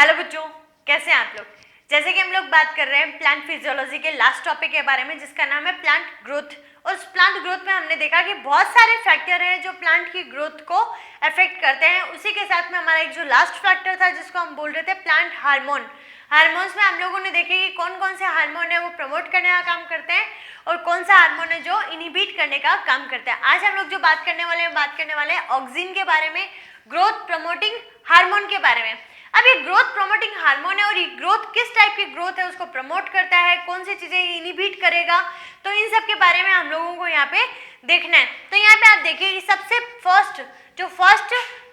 Hello बच्चों, कैसे हैं आप लोग। जैसे कि हम लोग बात कर रहे हैं प्लांट फिजियोलॉजी के लास्ट टॉपिक के बारे में, जिसका नाम है प्लांट ग्रोथ। और उस प्लांट ग्रोथ में हमने देखा कि बहुत सारे फैक्टर हैं जो प्लांट की ग्रोथ को अफेक्ट करते हैं। उसी के साथ में हमारा एक जो लास्ट फैक्टर था जिसको हम बोल रहे थे प्लांट हार्मोन। हार्मोन्स में हम लोगों ने देखे कि कौन कौन से हार्मोन है वो प्रमोट करने का काम करते हैं और कौन सा हार्मोन है जो इनहिबिट करने का काम करता है। आज हम लोग जो बात करने वाले हैं ऑक्सिन के बारे में, ग्रोथ प्रमोटिंग हार्मोन के बारे में। अब ये ग्रोथ प्रमोटिंग हार्मोन है और ये ग्रोथ किस टाइप की ग्रोथ है उसको प्रमोट करता है, कौन सी चीजें इनहिबिट करेगा, तो इन सब के बारे में हम लोगों को यहाँ पे देखना है। तो यहाँ पे आप देखिए सबसे first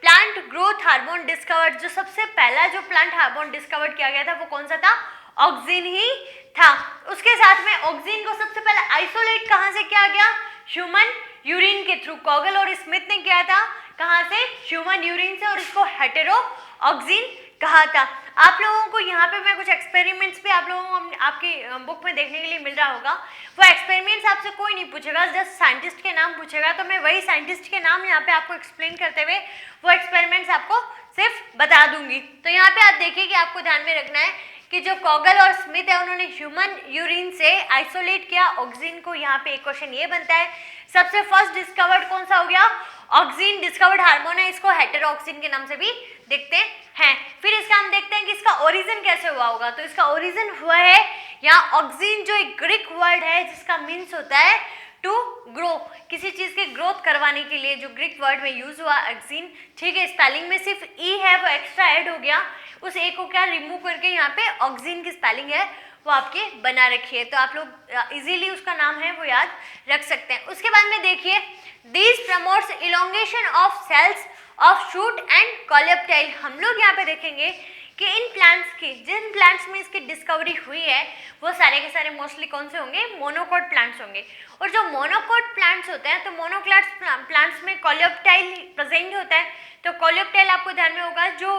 plant growth hormone discovered, जो सबसे पहला जो प्लांट हार्मोन डिस्कवर्ड किया गया था वो कौन सा था? ऑक्सिन ही था। उसके साथ में ऑक्सिन को सबसे पहले आइसोलेट कहाँ से किया गया? ह्यूमन यूरिन के थ्रू। कॉगल और स्मिथ ने किया था कहाँ से? ह्यूमन यूरिन से, और इसको हेटेरो ऑक्सिन कहा था। आप लोगों को यहाँ पे मैं कुछ एक्सपेरिमेंट्स भी आप लोगों को आपकी बुक में देखने के लिए मिल रहा होगा। वो एक्सपेरिमेंट्स आपसे कोई नहीं पूछेगा, जस्ट साइंटिस्ट के नाम पूछेगा, तो मैं वही साइंटिस्ट के नाम यहाँ पे आपको एक्सप्लेन करते हुए वो एक्सपेरिमेंट्स आपको सिर्फ बता दूंगी। तो यहाँ पे आप देखिए कि आपको ध्यान में रखना है कि जो कॉगल और स्मिथ है उन्होंने ह्यूमन यूरिन से आइसोलेट किया ऑक्सिन को। यहाँ पे एक क्वेश्चन ये बनता है, सबसे फर्स्ट डिस्कवर्ड कौन सा हो गया? ऑक्सिन डिस्कवर्ड हार्मोन है, इसको हेटेरोऑक्सिन के नाम से भी देखते हैं। फिर इसका हम देखते हैं कि इसका ओरिजिन कैसे हुआ होगा। तो इसका ओरिजिन हुआ है यहाँ ऑक्सिन, जो एक ग्रीक वर्ड है जिसका मीन्स होता है टू ग्रो, किसी चीज की ग्रोथ करवाने के लिए जो ग्रीक वर्ड में यूज हुआ ऑक्सिन। ठीक है, स्पेलिंग में सिर्फ ई है वो एक्स्ट्रा ऐड हो गया, उस ए को क्या रिमूव करके यहाँ पे ऑक्सिन की स्पेलिंग है वो आपके बना रखी है, तो आप लोग इजीली उसका नाम है वो याद रख सकते हैं। उसके बाद में देखिए this promotes elongation of cells of shoot and coleoptile. हम लोग यहाँ पे देखेंगे कि इन प्लांट्स की, जिन प्लांट्स में इसकी डिस्कवरी हुई है वो सारे के सारे मोस्टली कौन से होंगे? मोनोकोट प्लांट्स होंगे। और जो मोनोकोट प्लांट्स होते हैं तो मोनोकोट प्लांट्स में कॉलेप्टाइल प्रेजेंट होता है। तो कॉलेप्टाइल आपको ध्यान में होगा जो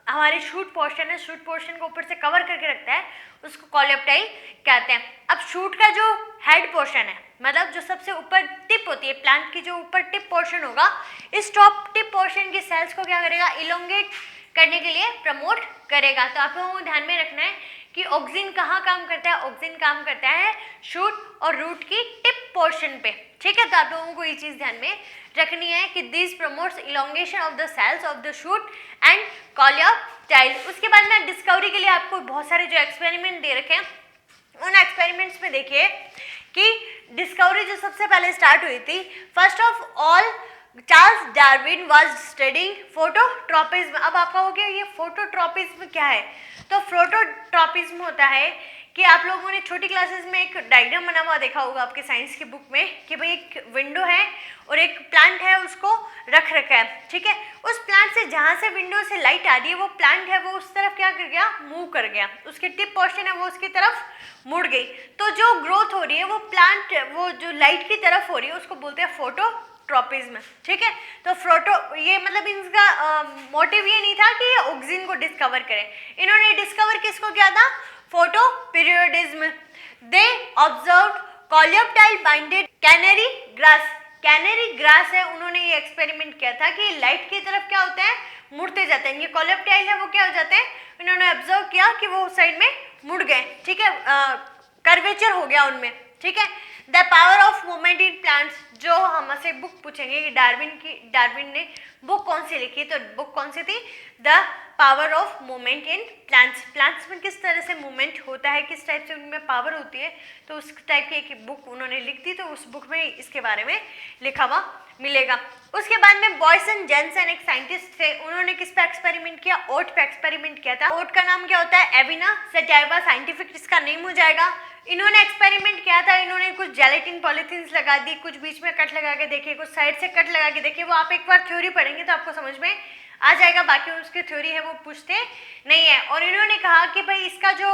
हमारे शूट पोर्शन है, शूट पोर्शन को ऊपर से कवर करके रखता है, उसको कॉलेप्टाइल कहते हैं। अब शूट का जो हेड पोर्शन है, मतलब जो सबसे ऊपर टिप होती है प्लांट की, जो ऊपर टिप पोर्शन होगा, इस टॉप टिप पोर्शन की सेल्स को क्या करेगा? इलोंगेट करने के लिए प्रमोट करेगा। तो आप लोगों को ध्यान में रखना है कि ऑक्सिन कहाँ काम करता है? ऑक्सिन काम करता है शूट और रूट की टिप पोर्शन पे। ठीक है, तो आप लोगों को ये चीज ध्यान में रखनी है कि this promotes elongation of the cells of the shoot and coleoptile. उसके बाद में डिस्कवरी के लिए आपको बहुत सारे जो एक्सपेरिमेंट दे रखे हैं, उन एक्सपेरिमेंट्स में देखिए कि डिस्कवरी जो सबसे पहले स्टार्ट हुई थी, first of all Charles Darwin was studying phototropism. अब आपका हो गया ये फोटोट्रॉपिज्म क्या है? तो फोटोट्रॉपिज्म होता है कि आप लोगों ने छोटी क्लासेस में एक डायग्राम बना हुआ देखा होगा आपके साइंस की बुक में कि भाई एक विंडो है और एक प्लांट है, उसको रख रखा है। ठीक है, उस प्लांट से जहाँ से विंडो से लाइट आ रही है वो प्लांट है वो उस तरफ क्या कर गया? मूव कर गया, उसकी टिप पोर्शन है वो उसकी तरफ मुड़ गई। तो जो ग्रोथ हो रही है वो प्लांट, वो जो लाइट की तरफ हो रही है उसको बोलते हैं फोटोट्रॉपिज्म। ठीक है, तो फोटो ये मतलब इनका मोटिव ये नहीं था कि ये ऑक्सिन को डिस्कवर करें, इन्होंने डिस्कवर किसको किया था? Photoperiodism. They observe coleoptile binded canary grass. Canary grass है, उन्होंने ये एक्सपेरिमेंट किया था कि लाइट की तरफ क्या होते हैं? मुड़ते जाते हैं। ये कॉलेप्टाइल है वो क्या हो जाते हैं? इन्होंने ऑब्जर्व किया कि वो साइड में मुड़ गए। ठीक है, कर्वेचर हो गया उनमें। ठीक है, the power of movement in plants, जो हमसे बुक पूछेंगे कि डार्विन ने बुक कौन सी लिखी, तो बुक कौन सी थी? The power of movement in plants. Plants में किस तरह से मूवमेंट होता है, किस टाइप से उनमें पावर होती है, तो उस टाइप की एक बुक उन्होंने लिख दी, तो उस बुक में इसके बारे में लिखा हुआ मिलेगा। उसके बाद में बॉयसन जेनसन एक साइंटिस्ट थे, उन्होंने किस पे एक्सपेरिमेंट किया? ओट पे एक्सपेरिमेंट किया था। ओट का नाम क्या होता है? एविना सेटाइवा, साइंटिफिक इसका नेम हो जाएगा। इन्होंने एक्सपेरिमेंट किया था, इन्होंने कुछ जेलेटिन पॉलीथीन्स लगा दी, कुछ बीच में कट लगा के देखे, कुछ साइड से कट लगा के देखे। वो आप एक बार थ्योरी पढ़ेंगे तो आपको समझ में आ जाएगा, बाकी उसकी थ्योरी है वो पूछते नहीं है। और इन्होंने कहा कि भाई इसका जो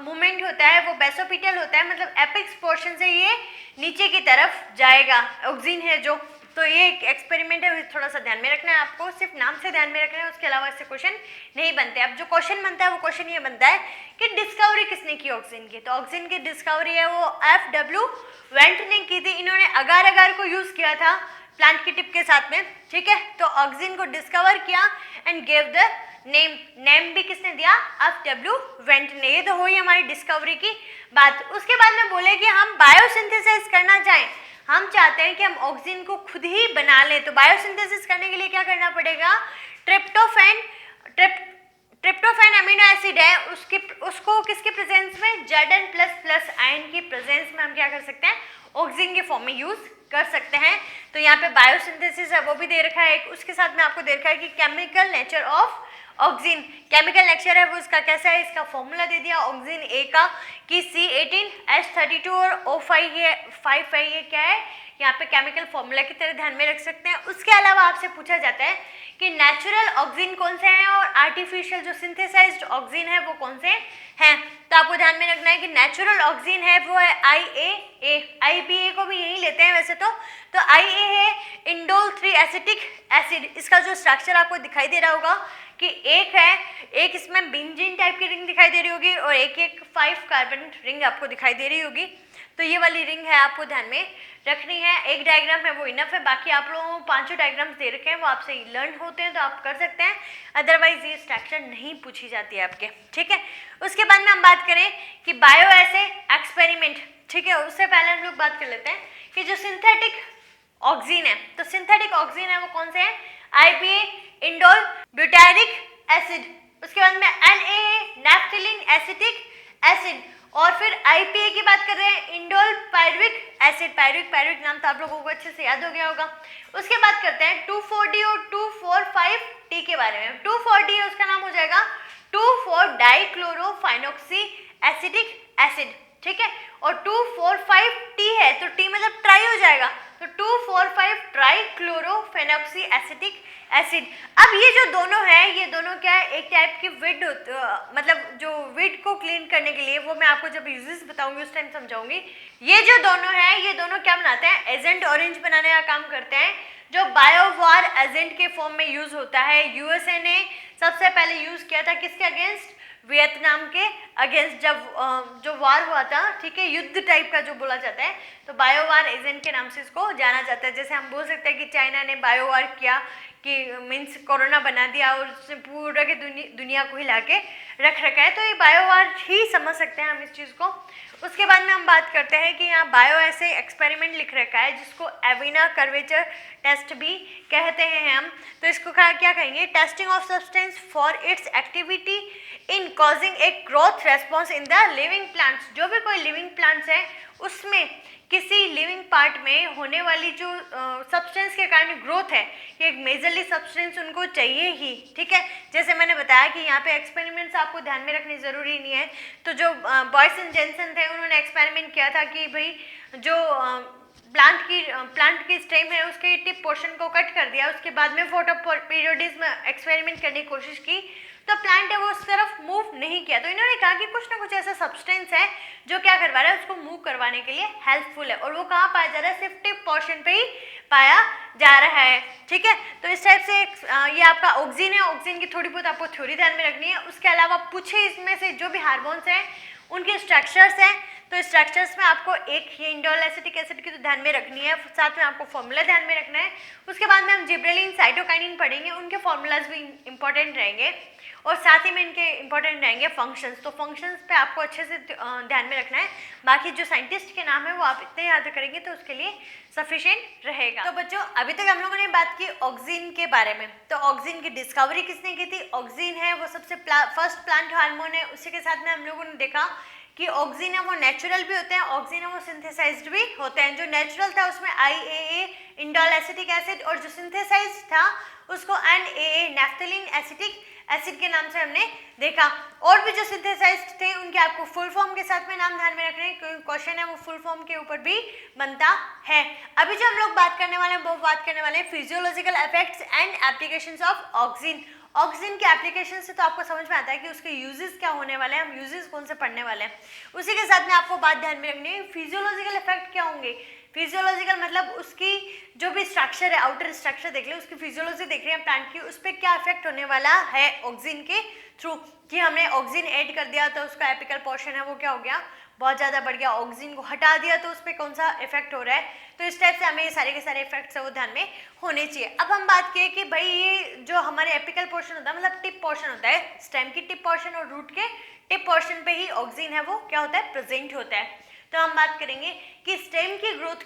मूवमेंट होता है वो बेसोपिटल होता है, मतलब एपेक्स पोर्शन से ये नीचे की तरफ जाएगा, ऑक्सिन है जो। तो ये एक एक्सपेरिमेंट है, थोड़ा सा ध्यान में रखना है आपको, सिर्फ नाम से ध्यान में रखना है, उसके अलावा इससे क्वेश्चन नहीं बनते। अब जो क्वेश्चन बनता है वो क्वेश्चन ये बनता है कि डिस्कवरी किसने की ऑक्सिन की? तो ऑक्सिन की डिस्कवरी है वो F.W. वेंट ने की थी। इन्होंने अगार अगार को यूज किया था प्लांट की टिप के साथ में। ठीक है, तो ऑक्सिन को डिस्कवर किया and gave the name, name भी किसने दिया? F.W. वेंट ने। ये तो हुई हमारी डिस्कवरी की बात। उसके बाद में बोले कि हम बायोसिंथेसिस करना चाहें, हम चाहते हैं कि हम ऑक्सीजन को खुद ही बना लें, तो बायोसिंथेसिस करने के लिए क्या करना पड़ेगा? ट्रिप्टोफैन अमीनो एसिड है, उसको किसके प्रेजेंस में? Zn++ आयन की प्रेजेंस में हम क्या कर सकते हैं? ऑक्सीजन के फॉर्म में यूज कर सकते हैं। तो यहाँ पे बायोसिंथेसिस है वो भी दे रखा है एक, उसके साथ में आपको दे रखा है कि chemical nature of oxygen, chemical nature है वो इसका कैसा है, इसका फॉर्मूला दे दिया ऑक्सीजन ए का कि C18H32 और O5 ये 5 है, ये क्या है यहाँ पे केमिकल फॉर्मूला की तरह ध्यान में रख सकते हैं। उसके अलावा आपसे पूछा जाता है कि नेचुरल ऑक्सीजन कौन से हैं और आर्टिफिशियल जो सिंथेसाइज्ड ऑक्सीजन है वो कौन से हैं। तो आपको ध्यान में रखना है कि नेचुरल ऑक्सीजन है वो है IAA, IPA को भी यही लेते हैं वैसे तो IA है इंडोल 3 एसिटिक एसिड। इसका जो स्ट्रक्चर आपको दिखाई दे रहा होगा कि एक इसमें बेंजीन टाइप की रिंग दिखाई दे रही होगी और एक 5 कार्बन रिंग आपको दिखाई दे रही होगी। तो ये वाली रिंग है आपको ध्यान में रखनी है। एक डायग्राम है वो इनफ है, बाकी आप लोगों को 5 डायग्राम्स दे रखे हैं वो आपसे लर्न होते हैं तो आप कर सकते हैं, अदरवाइज ये स्ट्रक्चर नहीं पूछी जाती है आपके, ठीक है। उसके बाद में हम बात करें कि बायो ऐसे एक्सपेरिमेंट, ठीक है। उससे पहले हम लोग बात कर लेते हैं कि जो सिंथेटिक ऑक्सीजन है, तो सिंथेटिक ऑक्सीजन है वो कौन से है? IPA इंडोल ब्यूटारिक एसिड, उसके बाद में NaA नैफ्थलीन एसिटिक एसिड, और फिर IPA की बात कर रहे हैं इंडोल पायरुविक एसिड। पायरुविक नाम तो आप लोगों को अच्छे से याद हो गया होगा। उसके बाद करते हैं 2,4-D और 2,4,5-T के बारे में। 2,4-D है उसका नाम हो जाएगा 2,4-डाइक्लोरोफेनॉक्सी एसिटिक एसिड, ठीक है। और 2,4,5-T है तो T मतलब ट्राई हो जाएगा, तो 2,4,5 ट्राइक्लोरोफेनॉक्सी एसिटिक एसिड। अब ये जो दोनों है ये दोनों क्या है? एक टाइप की विड मतलब जो विड को क्लीन करने के लिए, वो मैं आपको जब यूजेस बताऊंगी उस टाइम समझाऊंगी। ये जो दोनों है ये दोनों क्या बनाते हैं? एजेंट ऑरेंज बनाने का काम करते हैं, जो बायोवार एजेंट के फॉर्म में यूज होता है। USA ने सबसे पहले यूज किया था किसके अगेंस्ट? वियतनाम के अगेंस्ट, जब जो वार हुआ था, ठीक है, युद्ध टाइप का जो बोला जाता है, तो बायोवार एजेंट के नाम से इसको जाना जाता है। जैसे हम बोल सकते हैं कि चाइना ने बायोवार किया कि मीन्स कोरोना बना दिया और उसने पूरा के दुनिया को हिला के रख रखा है, तो ये बायोवार ही समझ सकते हैं हम इस चीज़ को। उसके बाद में हम बात करते हैं कि यहाँ बायो ऐसे एक्सपेरिमेंट लिख रखा है जिसको एविना कर्वेचर टेस्ट भी कहते हैं हम। तो इसको क्या कहेंगे? Testing of substance for its activity in causing a growth response in the living plants. जो भी कोई लिविंग प्लांट्स है उसमें किसी लिविंग पार्ट में होने वाली जो सब्सटेंस के कारण ग्रोथ है, ये एक मेजरली सब्सटेंस उनको चाहिए ही, ठीक है। जैसे मैंने बताया कि यहाँ पे एक्सपेरिमेंट्स आपको ध्यान में रखने ज़रूरी नहीं है। तो जो बॉयस एंड जेनसन थे उन्होंने एक्सपेरिमेंट किया था कि भाई जो प्लांट की स्टेम है उसके टिप पोर्शन को कट कर दिया, उसके बाद में फोटो पीरियोडिज्म एक्सपेरिमेंट करने की कोशिश की तो प्लांट है वो उस तरफ मूव नहीं किया। तो इन्होंने कहा कि कुछ ना कुछ ऐसा सब्सटेंस है जो क्या करवा रहा है, उसको मूव करवाने के लिए हेल्पफुल है, और वो कहाँ पाया जा रहा है? सिर्फ टिप पोर्शन पे ही पाया जा रहा है, ठीक है। तो इस टाइप से ये आपका ऑक्सीजन है, ऑक्सीजन की थोड़ी बहुत आपको थ्योरी ध्यान में रखनी है। उसके अलावा पूछे इसमें से जो भी हार्मोन्स हैं उनके स्ट्रक्चर्स हैं, तो स्ट्रक्चर्स में आपको एक ही इंडोल एसिटिक एसिड की तो ध्यान में रखनी है, साथ में आपको फॉर्मूला ध्यान में रखना है। उसके बाद में हम जिब्रेलिन साइटोकाइनिन पढ़ेंगे, उनके फॉर्मूलाज भी इंपॉर्टेंट रहेंगे, और साथ ही में इनके इंपॉर्टेंट रहेंगे फंक्शंस। तो फंक्शंस पे आपको अच्छे से ध्यान में रखना है, बाकी जो साइंटिस्ट के नाम है वो आप इतने याद करेंगे तो उसके लिए सफिशिएंट रहेगा। तो बच्चों अभी तक हम लोगों ने बात की ऑक्सीजन के बारे में। तो ऑक्सीजन की डिस्कवरी किसने की थी? ऑक्सीजन है वो सबसे फर्स्ट प्लांट हार्मोन है। उसी के साथ में हम लोगों ने देखा कि ऑक्सीजन है वो नेचुरल भी होते हैं, ऑक्सीजन है वो सिंथेसाइज्ड भी होते हैं। जो नेचुरल था उसमें IAA इंडोल एसिटिक एसिड, और जो सिंथेसाइज्ड था उसको NaA नैफ्थलीन एसिटिक एसिड के नाम से हमने देखा। और भी जो सिंथेसाइज्ड थे उनके आपको फुल फॉर्म के साथ में नाम ध्यान में रखने, क्योंकि क्वेश्चन है वो फुल फॉर्म के ऊपर भी बनता है। अभी जो हम लोग बात करने वाले हैं वो बात करने वाले हैं physiological effects and applications of oxygen. Oxygen के एप्लीकेशन से तो आपको समझ में आता है कि उसके यूजेस क्या होने वाले हैं, हम यूजेस कौन से पढ़ने वाले हैं। उसी के साथ में आपको बात ध्यान में रखनी है फिजियोलॉजिकल इफेक्ट क्या होंगे। फिजियोलॉजिकल मतलब उसकी जो भी स्ट्रक्चर है, आउटर स्ट्रक्चर देख ले, उसकी फिजियोलॉजी देख रहे हैं प्लांट की, उस पर क्या इफेक्ट होने वाला है ऑक्सीजन के थ्रू, कि हमने ऑक्सीजन ऐड कर दिया तो उसका एपिकल पोर्शन है वो क्या हो गया, बहुत ज़्यादा बढ़ गया, ऑक्सीजन को हटा दिया तो उस पर कौन सा इफेक्ट हो रहा है। तो इस टाइप से हमें ये सारे के सारे इफेक्ट्स है वो ध्यान में होने चाहिए। अब हम बात किए कि भाई ये जो हमारे एपिकल पोर्शन होता है, मतलब टिप पोर्शन होता है, स्टेम की टिप पोर्शन और रूट के टिप पोर्शन पे ही ऑक्सीजन है वो क्या होता है, प्रेजेंट होता है। तो हम बात करेंगे कि स्टेम की ग्रोथ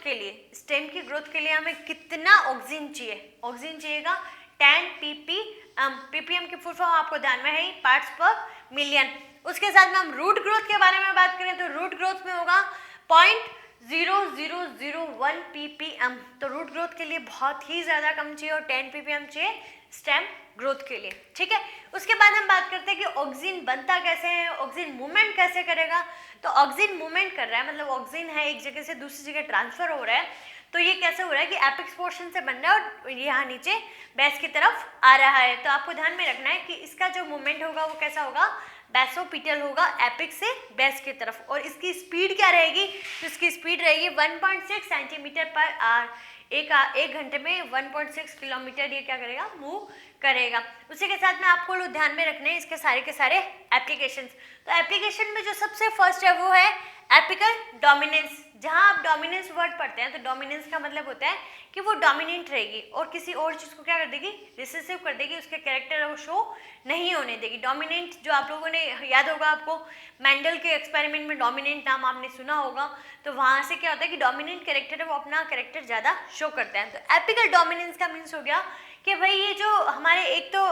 के लिए हमें कितना ऑक्सीजन चाहिए। ऑक्सीजन चाहिएगा 10 ppm, ppm की फुल फॉर्म आपको ध्यान में है, पार्ट्स पर मिलियन। उसके साथ में हम रूट ग्रोथ के बारे में बात करें तो रूट ग्रोथ में होगा 0.0001 ppm, तो रूट ग्रोथ के लिए बहुत ही ज़्यादा कम चाहिए और 10 ppm चाहिए स्टेम ग्रोथ के लिए, ठीक है। उसके बाद हम बात करते हैं कि ऑक्सीजन बनता कैसे है, ऑक्सीजन मूवमेंट कैसे करेगा। तो ऑक्सीजन मूवमेंट कर रहा है, मतलब ऑक्सीजन है एक जगह से दूसरी जगह ट्रांसफर हो रहा है, तो ये कैसे हो रहा है कि एपेक्स पोर्शन से बन रहा है और यहाँ नीचे बेस की तरफ आ रहा है। तो आपको ध्यान में रखना है कि इसका जो मूवमेंट होगा वो कैसा होगा, बेसोपिटल होगा, एपिक्स से बेस की तरफ। और इसकी स्पीड क्या रहेगी, तो इसकी स्पीड रहेगी 1.6 सेंटीमीटर पर आवर, एक घंटे में 1.6 किलोमीटर ये क्या करेगा, मूव करेगा। उसी के साथ में आपको लोग ध्यान में रखने हैं इसके सारे के सारे एप्लीकेशंस। तो एप्लीकेशन में जो सबसे फर्स्ट है वो है एपिकल डोमिनेंस। जहाँ आप डोमिनेंस वर्ड पढ़ते हैं तो डोमिनेंस का मतलब होता है कि वो डोमिनेंट रहेगी और किसी और चीज़ को क्या कर देगी, रिसेसिव कर देगी, उसके कैरेक्टर वो शो नहीं होने देगी। डोमिनेंट जो आप लोगों ने याद होगा, आपको मेंडल के एक्सपेरिमेंट में डोमिनेंट नाम आपने सुना होगा, तो वहाँ से क्या होता है कि डोमिनेंट कैरेक्टर है वो अपना कैरेक्टर ज़्यादा शो करता है। तो एपिकल डोमिनेंस का मीन्स हो गया कि भाई ये जो हमारे एक तो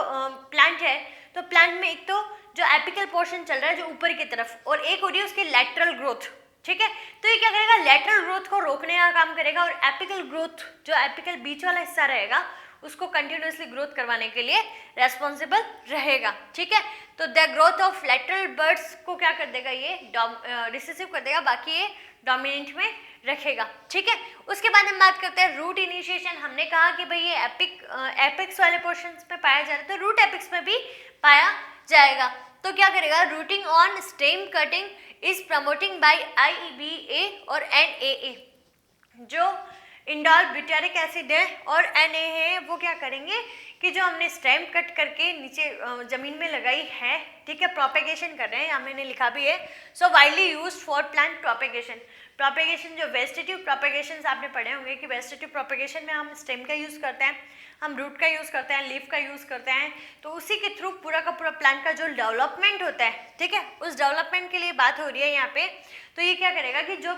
प्लांट है, तो प्लांट में एक तो जो एपिकल पोर्शन चल रहा है जो ऊपर की तरफ, और एक हो रही है उसकी लैटरल ग्रोथ, ठीक है। तो ये क्या करेगा, लैटरल ग्रोथ को रोकने का काम करेगा और एपिकल ग्रोथ जो एपिकल बीच वाला हिस्सा रहेगा उसको कंटिन्यूसली ग्रोथ करवाने के लिए रेस्पॉन्सिबल रहेगा, ठीक है। तो the growth of lateral birds को क्या कर देगा, ये रिसेसिव कर देगा, बाकी ये डोमिनेंट में रखेगा, ठीक है। उसके बाद हम बात करते हैं रूट इनिशिएशन। हमने कहा कि भाई ये एपिक्स वाले पोर्शंस पे पाया जा रहा है, तो रूट एपिक्स में भी पाया जाएगा। तो क्या करेगा, rooting on stem cutting is promoting by IBA और NAA। जो इंडोल ब्यूटारिक एसिड है और NA है वो क्या करेंगे कि जो हमने स्टेम कट करके नीचे जमीन में लगाई है, ठीक है, प्रोपेगेशन कर रहे हैं, यहाँ मैंने लिखा भी है। सो widely used for plant propagation. Propagation जो वेजिटेटिव प्रोपेगेशन आपने पढ़े होंगे कि वेजिटेटिव प्रोपेगेशन में हम स्टेम का यूज़ करते हैं, हम रूट का यूज़ करते हैं, लीफ का यूज़ करते हैं, तो उसी के थ्रू पूरा का पूरा प्लांट का जो डेवलपमेंट होता है, ठीक है, उस डेवलपमेंट के लिए बात हो रही है यहाँ पे। तो ये क्या करेगा कि जो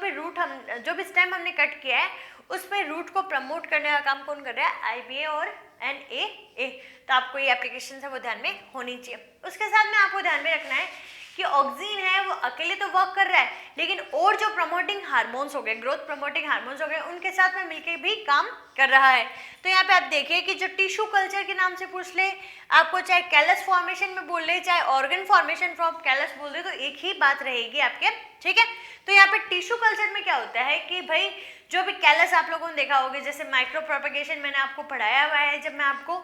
भी स्टेम हमने कट किया है उस पर रूट को प्रमोट करने का काम कौन कर रहा है, IBA और NAA। तो आपको ये एप्लीकेशन है वो ध्यान में होनी चाहिए। उसके साथ में आपको ध्यान में रखना है कि ऑक्सीजन है वो अकेले तो वर्क कर रहा है, लेकिन और जो प्रमोटिंग हार्मोन्स हो गए, ग्रोथ प्रमोटिंग हार्मोन्स हो गए, उनके साथ में मिलकर भी काम कर रहा है। तो यहाँ पे आप देखिए कि जो टिश्यू कल्चर के नाम से पूछ ले आपको, चाहे कैलस फॉर्मेशन में बोल ले, चाहे ऑर्गन फॉर्मेशन फ्रॉम कैलस बोल दे, तो एक ही बात रहेगी आपके, ठीक है। तो यहाँ पे टिश्यू कल्चर में क्या होता है कि भाई जो भी कैलस आप लोगों ने देखा होगा, जैसे माइक्रो प्रोपेगेशन मैंने आपको पढ़ाया हुआ है, जब मैं आपको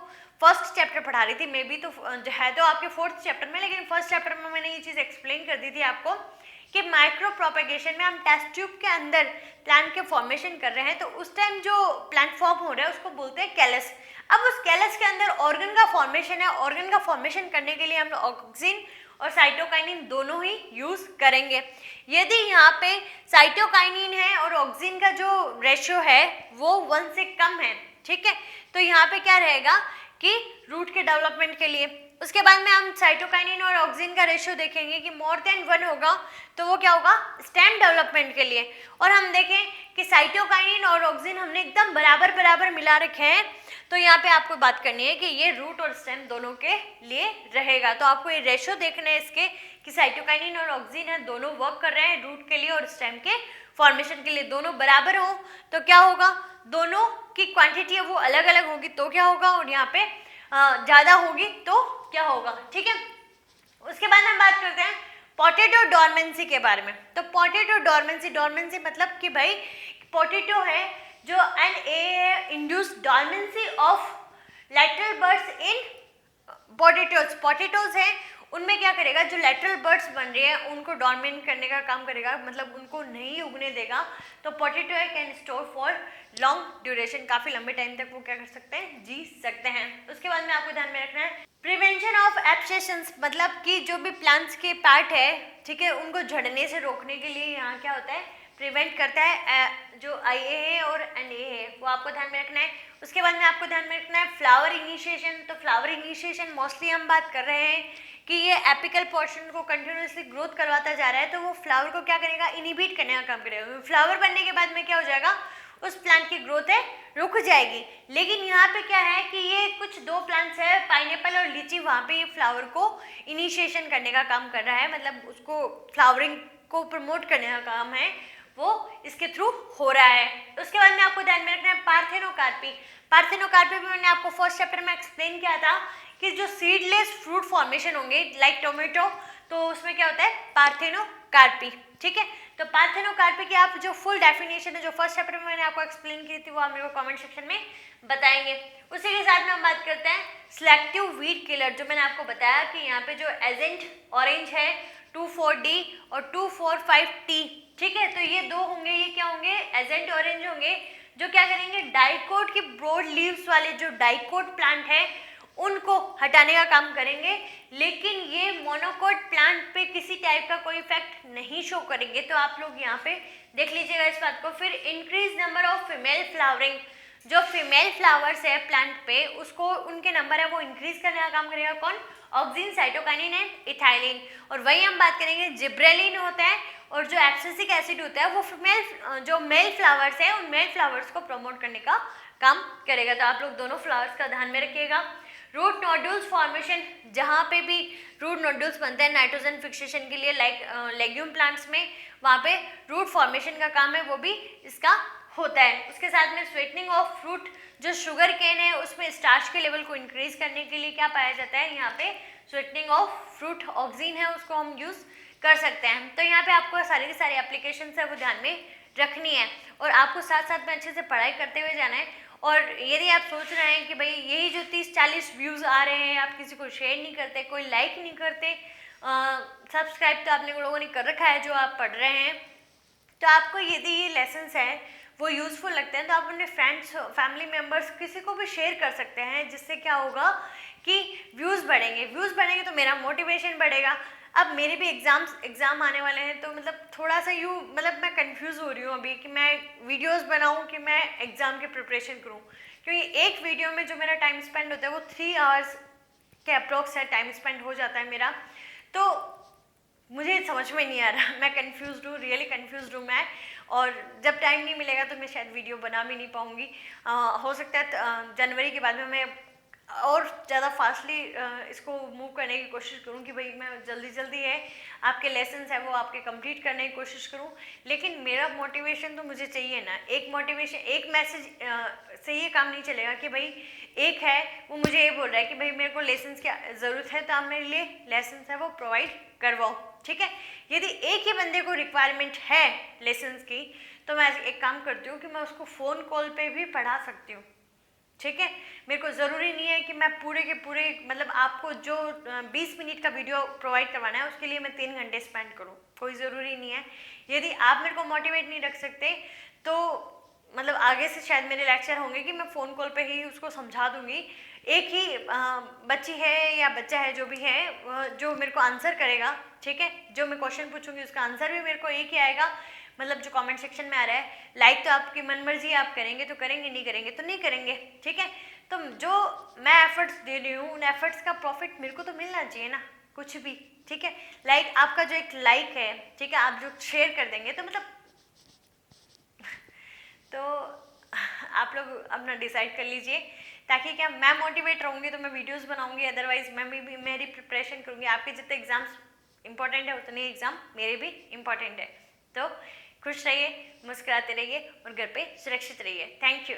फर्स्ट चैप्टर पढ़ा रही थी, मे बी तो है तो आपके फोर्थ चैप्टर में, लेकिन फर्स्ट चैप्टर में मैंने ये चीज़ एक्सप्लेन कर दी थी आपको कि माइक्रो प्रोपेगेशन में हम टेस्ट ट्यूब के अंदर प्लांट के फॉर्मेशन कर रहे हैं, तो उस टाइम जो प्लांट फॉर्म हो रहा है उसको बोलते हैं कैलस। अब उस कैलस के अंदर ऑर्गन का फॉर्मेशन है, ऑर्गन का फॉर्मेशन करने के लिए हम ऑक्सीजन और साइटोकाइनिन दोनों ही यूज करेंगे। यदि यहाँ पे साइटोकाइनिन है और ऑक्सीजन का जो रेशियो है वो 1 से कम है, ठीक है, तो यहाँ पे क्या रहेगा कि रूट के डेवलपमेंट के लिए। उसके बाद में हम साइटोकाइनिन और ऑक्सीजन का रेशियो देखेंगे कि मोर देन 1 होगा तो वो क्या होगा, स्टेम डेवलपमेंट के लिए। और हम देखें कि साइटोकाइनिन और ऑक्सीजन हमने एकदम बराबर बराबर मिला रखे हैं, तो यहाँ पे आपको बात करनी है कि ये रूट और स्टेम दोनों के लिए रहेगा। तो आपको ये रेशियो देखना है इसके कि साइटोकाइनिन और ऑक्सीजन है दोनों वर्क कर रहे हैं रूट के लिए और स्टेम के फॉर्मेशन के लिए, दोनों बराबर हो तो क्या होगा, दोनों की क्वांटिटी है वो अलग अलग होगी तो क्या होगा, और यहाँ पे ज़्यादा होगी तो क्या होगा, ठीक है। उसके बाद हम बात करते हैं पोटैटो डोरमेंसी के बारे में। तो पोटैटो डोरमेंसी मतलब कि भाई पोटैटो है जो NAA induce dormancy of lateral birds in potatoes है उनमें क्या करेगा, जो लेटरल बर्ड्स बन रही है उनको डोमिनेट करने का काम करेगा, मतलब उनको नहीं उगने देगा। तो potato can store for long duration, काफ़ी लंबे टाइम तक वो क्या कर सकते हैं, जी सकते हैं। उसके बाद में आपको ध्यान में रखना है प्रिवेंशन ऑफ एब्सेशंस, मतलब कि जो भी प्लांट्स के पार्ट है, ठीक है, उनको झड़ने से रोकने के लिए यहाँ क्या होता है, प्रिवेंट करता है जो IA है और NA है, वो आपको ध्यान में रखना है। उसके बाद में आपको ध्यान में रखना है फ्लावर इनिशिएशन। तो फ्लावर इनिशिएशन मोस्टली हम बात कर रहे हैं कि ये एपिकल पोर्शन को कंटिन्यूसली ग्रोथ करवाता जा रहा है, तो वो फ्लावर को क्या करेगा, इनिबिट करने का काम करेगा। फ्लावर बनने के बाद में क्या हो जाएगा, उस प्लांट की ग्रोथ है रुक जाएगी। लेकिन यहाँ पे क्या है कि ये कुछ दो प्लांट्स है, पाइनएप्पल और लीची, वहाँ पे ये फ्लावर को इनिशिएशन करने का काम कर रहा है, मतलब उसको फ्लावरिंग को प्रमोट करने का काम है वो इसके थ्रू हो रहा है। उसके बाद में आपको ध्यान में रखना है पार्थेनोकार्पी। पार्थेनोकार्पी में मैंने आपको फर्स्ट चैप्टर में एक्सप्लेन किया था कि जो सीडलेस फ्रूट फॉर्मेशन होंगे लाइक टोमेटो, तो उसमें क्या होता है, पार्थेनोकार्पी, ठीक है। तो पार्थेनोकार्पी की आप जो फुल डेफिनेशन है जो फर्स्ट चैप्टर में मैंने आपको एक्सप्लेन की थी वो आप मेरे को कमेंट सेक्शन में बताएंगे। उसी के साथ में हम बात करते हैं सिलेक्टिव वीड किलर, जो मैंने आपको बताया कि यहाँ पे जो एजेंट ऑरेंज है 24D और 245T, ठीक है। तो ये दो होंगे, ये क्या होंगे, एजेंट ऑरेंज होंगे, जो क्या करेंगे, डाइकोट की ब्रॉड लीव्स वाले जो डाइकोट प्लांट है उनको हटाने का काम करेंगे, लेकिन ये मोनोकोट प्लांट पे किसी टाइप का कोई इफेक्ट नहीं शो करेंगे। तो आप लोग यहाँ पे देख लीजिएगा इस बात को। फिर increase number of female flowering, जो फीमेल फ्लावर्स है प्लांट पे उसको उनके नंबर है वो इंक्रीज करने का काम करेगा कौन, ऑक्सिन, साइटोकाइनिन एंड इथाइलिन। और वही हम बात करेंगे जिब्रेलिन होता है, और जो एब्सिसिक एसिड होता है वो फीमेल जो मेल फ्लावर्स है उन मेल फ्लावर्स को प्रमोट करने का काम करेगा। तो आप लोग दोनों फ्लावर्स का ध्यान में रखिएगा। रूट नोड्यूल्स फॉर्मेशन, जहाँ पे भी रूट नोड्यूल्स बनते हैं नाइट्रोजन फिक्सेशन के लिए लाइक लेग्यूम प्लांट्स में, वहाँ पे रूट फॉर्मेशन का काम है वो भी इसका होता है। उसके साथ में स्वीटनिंग ऑफ फ्रूट, जो शुगर केन है उसमें स्टार्च के लेवल को इंक्रीज करने के लिए क्या पाया जाता है, यहाँ पे स्वीटनिंग ऑफ फ्रूट ऑक्सिन है उसको हम यूज कर सकते हैं। तो यहाँ पे आपको सारी की सारी एप्लीकेशन है वो ध्यान में रखनी है, और आपको साथ साथ में अच्छे से पढ़ाई करते हुए जाना है। और यदि आप सोच रहे हैं कि भाई यही जो 30-40 व्यूज़ आ रहे हैं आप किसी को शेयर नहीं करते, कोई लाइक नहीं करते, सब्सक्राइब तो आपने लोगों ने कर रखा है जो आप पढ़ रहे हैं, तो आपको यदि ये लेसन्स हैं वो यूज़फुल लगते हैं तो आप अपने फ्रेंड्स, फैमिली मेम्बर्स, किसी को भी शेयर कर सकते हैं, जिससे क्या होगा कि व्यूज़ बढ़ेंगे तो मेरा मोटिवेशन बढ़ेगा। अब मेरे भी एग्ज़ाम आने वाले हैं, तो मतलब थोड़ा सा मतलब मैं कंफ्यूज हो रही हूँ अभी कि मैं वीडियोस बनाऊँ कि मैं एग्ज़ाम की प्रिपरेशन करूँ, क्योंकि एक वीडियो में जो मेरा टाइम स्पेंड होता है वो 3 आवर्स के अप्रोक्स है टाइम स्पेंड हो जाता है मेरा, तो मुझे समझ में नहीं आ रहा, मैं कंफ्यूज हूँ, रियली कंफ्यूज हूँ मैं। और जब टाइम नहीं मिलेगा तो मैं शायद वीडियो बना भी नहीं पाऊँगी। हो सकता है जनवरी के बाद में मैं और ज़्यादा फास्टली इसको मूव करने की कोशिश करूँ कि भाई मैं जल्दी है आपके लेसन्स है वो आपके कंप्लीट करने की कोशिश करूँ। लेकिन मेरा मोटिवेशन तो मुझे चाहिए ना, एक मोटिवेशन, एक मैसेज से ये काम नहीं चलेगा कि भाई एक है वो मुझे ये बोल रहा है कि भाई मेरे को लेसन्स की ज़रूरत है तो आप मेरे लिए लेसन्स है वो प्रोवाइड करवाओ, ठीक है। यदि एक ही बंदे को रिक्वायरमेंट है लेसन्स की तो मैं एक काम करती हूँ कि मैं उसको फ़ोन कॉल पे भी पढ़ा सकती हूँ, ठीक है। मेरे को ज़रूरी नहीं है कि मैं पूरे के पूरे, मतलब आपको जो 20 मिनट का वीडियो प्रोवाइड करवाना है उसके लिए मैं 3 घंटे स्पेंड करूँ, कोई ज़रूरी नहीं है। यदि आप मेरे को मोटिवेट नहीं रख सकते तो मतलब आगे से शायद मेरे लेक्चर होंगे कि मैं फ़ोन कॉल पे ही उसको समझा दूँगी। एक ही बच्ची है या बच्चा है जो भी है जो मेरे को आंसर करेगा, ठीक है, जो मैं क्वेश्चन पूछूंगी उसका आंसर भी मेरे को एक ही आएगा, मतलब जो कमेंट सेक्शन में आ रहा है। लाइक तो आपकी मन मर्जी, आप करेंगे तो करेंगे, नहीं करेंगे तो नहीं करेंगे, ठीक है। तो जो मैं एफर्ट्स दे रही हूँ उन एफर्ट्स का प्रॉफिट मेरे को तो मिलना चाहिए ना, कुछ भी, ठीक है। लाइक आपका जो एक लाइक है, ठीक है, आप जो शेयर कर देंगे तो मतलब तो आप लोग अपना डिसाइड कर लीजिए, ताकि क्या मैं मोटिवेट रहूँगी तो मैं वीडियोस बनाऊँगी, अदरवाइज मैं भी मेरी प्रिपरेशन करूँगी। आपके जितने एग्जाम्स इंपॉर्टेंट है उतने एग्ज़ाम मेरे भी इंपॉर्टेंट है। तो खुश रहिए, मुस्कुराते रहिए और घर पे सुरक्षित रहिए। Thank you.